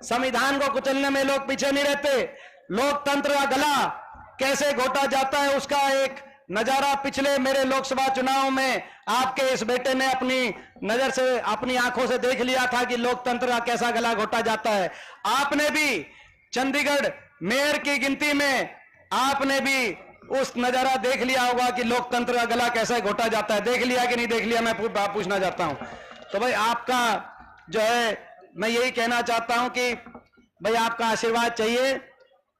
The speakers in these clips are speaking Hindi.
संविधान को कुचलने में लोग पीछे नहीं रहते। लोकतंत्र का गला कैसे घोटा जाता है उसका एक नजारा पिछले मेरे लोकसभा चुनाव में आपके इस बेटे ने अपनी नजर से, अपनी आंखों से देख लिया था कि लोकतंत्र का कैसा गला घोटा जाता है। आपने भी चंडीगढ़ मेयर की गिनती में आपने भी उस नजारा देख लिया होगा कि लोकतंत्र का गला कैसे घोटा जाता है। देख लिया कि नहीं देख लिया, मैं पूछना चाहता हूं। तो भाई आपका जो है, मैं यही कहना चाहता हूं कि भाई आपका आशीर्वाद चाहिए।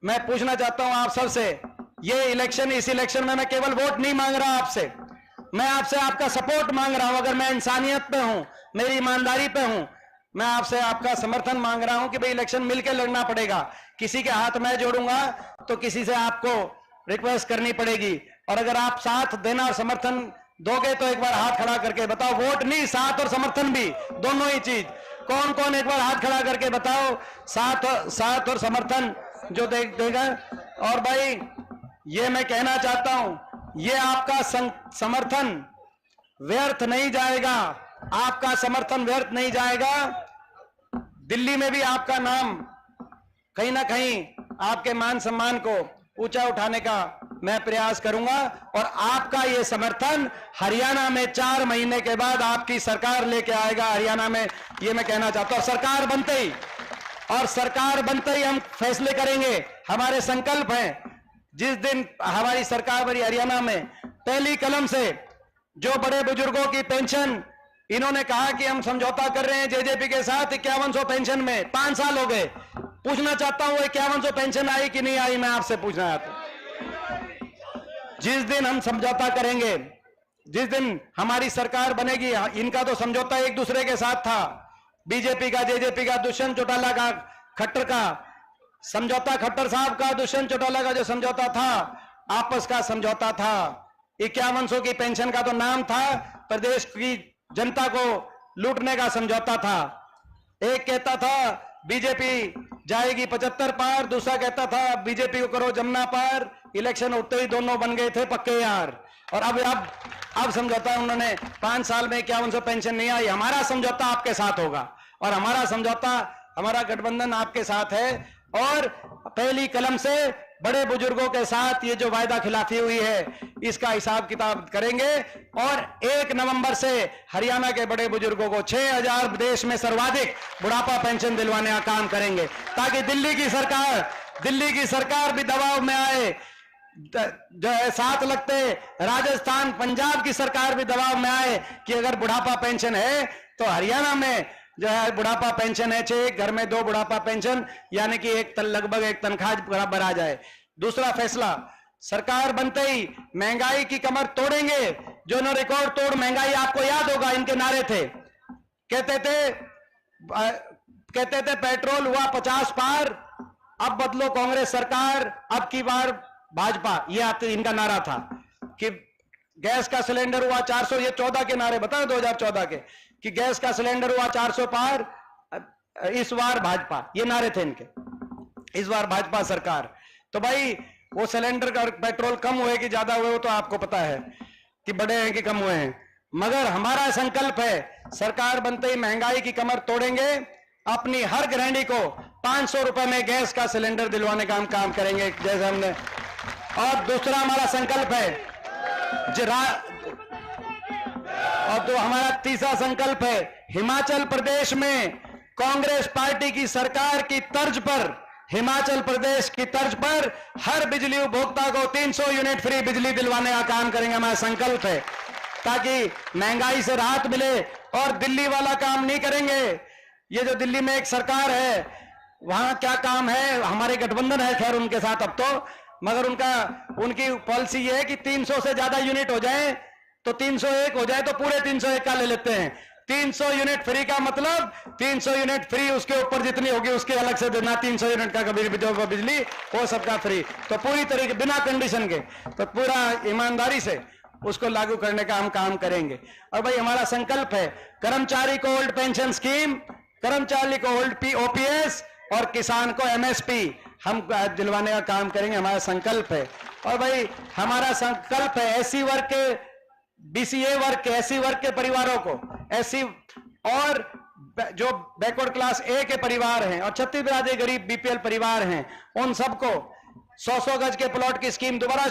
मैं पूछना चाहता हूं आप सबसे, ये इलेक्शन, इस इलेक्शन में मैं केवल वोट नहीं मांग रहा आपसे, मैं आपसे आपका सपोर्ट मांग रहा हूं। अगर मैं इंसानियत पे हूं, मेरी ईमानदारी पे हूं, मैं आपसे आपका समर्थन मांग रहा हूं कि भाई इलेक्शन मिलकर लड़ना पड़ेगा। किसी के हाथ मैं जोड़ूंगा तो किसी से आपको रिक्वेस्ट करनी पड़ेगी। और अगर आप साथ देना और समर्थन दोगे तो एक बार हाथ खड़ा करके बताओ। वोट नहीं, साथ और समर्थन भी, दोनों ही चीज। कौन कौन एक बार हाथ खड़ा करके बताओ, साथ और समर्थन जो देगा। और भाई ये मैं कहना चाहता हूं, ये आपका समर्थन व्यर्थ नहीं जाएगा, आपका समर्थन व्यर्थ नहीं जाएगा। दिल्ली में भी आपका नाम कहीं ना कहीं आपके मान सम्मान को ऊंचा उठाने का मैं प्रयास करूंगा। और आपका ये समर्थन हरियाणा में 4 महीने के बाद आपकी सरकार लेके आएगा हरियाणा में, ये मैं कहना चाहता हूं। सरकार बनते ही हम फैसले करेंगे। हमारे संकल्प हैं, जिस दिन हमारी सरकार बनी हरियाणा में, पहली कलम से जो बड़े बुजुर्गों की पेंशन, इन्होंने कहा कि हम समझौता कर रहे हैं जेजेपी के साथ 5100 पेंशन में, 5 साल हो गए। पूछना चाहता हूं 5100 पेंशन आई कि नहीं आई, मैं आपसे पूछना चाहता हूं। जिस दिन हम समझौता करेंगे, जिस दिन हमारी सरकार बनेगी, इनका तो समझौता एक दूसरे के साथ था, बीजेपी का, जेजेपी का, दुष्यंत चौटाला का, खट्टर का समझौता, खट्टर साहब का, दुष्यंत चौटाला का जो समझौता था, आपस का समझौता था। 5100 की पेंशन का तो नाम था, प्रदेश की जनता को लूटने का समझौता था। एक कहता था बीजेपी जाएगी 75 पार, दूसरा कहता था बीजेपी को करो जमुना पार। इलेक्शन होते ही दोनों बन गए थे पक्के यार। और अब समझौता उन्होंने 5 साल में 5100 पेंशन नहीं आई। हमारा समझौता आपके साथ होगा और हमारा समझौता, हमारा गठबंधन आपके साथ है। और पहली कलम से बड़े बुजुर्गों के साथ ये जो वायदा खिलाफी हुई है, इसका हिसाब किताब करेंगे। और 1 नवंबर से हरियाणा के बड़े बुजुर्गों को 6000 देश में सर्वाधिक बुढ़ापा पेंशन दिलवाने का काम करेंगे, ताकि दिल्ली की सरकार भी दबाव में आए। जो है साथ लगते राजस्थान, पंजाब की सरकार भी दबाव में आए कि अगर बुढ़ापा पेंशन है तो हरियाणा में जो है बुढ़ापा पेंशन है, 6 घर में 2 बुढ़ापा पेंशन, यानी कि लगभग एक तनख्वाह बराबर आ जाए। दूसरा फैसला, सरकार बनते ही महंगाई की कमर तोड़ेंगे। जो न रिकॉर्ड तोड़ महंगाई, आपको याद होगा इनके नारे थे, कहते थे पेट्रोल हुआ 50 पार, अब बदलो कांग्रेस सरकार, अब की बार भाजपा, ये इनका नारा था। कि गैस का सिलेंडर हुआ 400, ये 14 के नारे बताए 2014 के, कि गैस का सिलेंडर हुआ 400 पार, इस बार भाजपा, ये नारे थे इनके, इस बार भाजपा सरकार। तो भाई वो सिलेंडर का पेट्रोल कम हुए कि ज्यादा हुए वो तो आपको पता है कि बढ़े हैं कि कम हुए हैं। मगर हमारा संकल्प है, सरकार बनते ही महंगाई की कमर तोड़ेंगे, अपनी हर गृहिणी को 500 रुपए में गैस का सिलेंडर दिलवाने का हम काम करेंगे जैसे हमने। और दूसरा हमारा संकल्प है, और तो हमारा तीसरा संकल्प है, हिमाचल प्रदेश में कांग्रेस पार्टी की सरकार की तर्ज पर, हिमाचल प्रदेश की तर्ज पर हर बिजली उपभोक्ता को 300 यूनिट फ्री बिजली दिलवाने का काम करेंगे। हमारा संकल्प है, ताकि महंगाई से राहत मिले। और दिल्ली वाला काम नहीं करेंगे। ये जो दिल्ली में एक सरकार है, वहां क्या काम है, हमारे गठबंधन है खैर उनके साथ अब तो, मगर उनकी पॉलिसी ये है कि 300 से ज्यादा यूनिट हो जाए तो 301 हो जाए तो पूरे 301 का ले लेते हैं। 300 यूनिट फ्री का मतलब 300 यूनिट फ्री, उसके ऊपर जितनी होगी उसके अलग से देना। 300 यूनिट का कभी बिजली वो सबका फ्री, तो पूरी तरीके बिना कंडीशन के, तो पूरा ईमानदारी से उसको लागू करने का हम काम करेंगे। और भाई हमारा संकल्प है, कर्मचारी को ओल्ड पेंशन स्कीम, कर्मचारी को ओल्ड ओपीएस और किसान को एमएसपी हम दिलवाने का काम करेंगे, हमारा संकल्प है। और भाई हमारा संकल्प है एससी वर्ग के, बीसीए वर्ग के, एससी वर्ग के परिवारों को, एससी और जो बैकवर्ड क्लास ए के परिवार हैं और छत्तीसगढ़ राज्य गरीब बीपीएल परिवार हैं, उन सबको 100-100 गज के प्लॉट की स्कीम दोबारा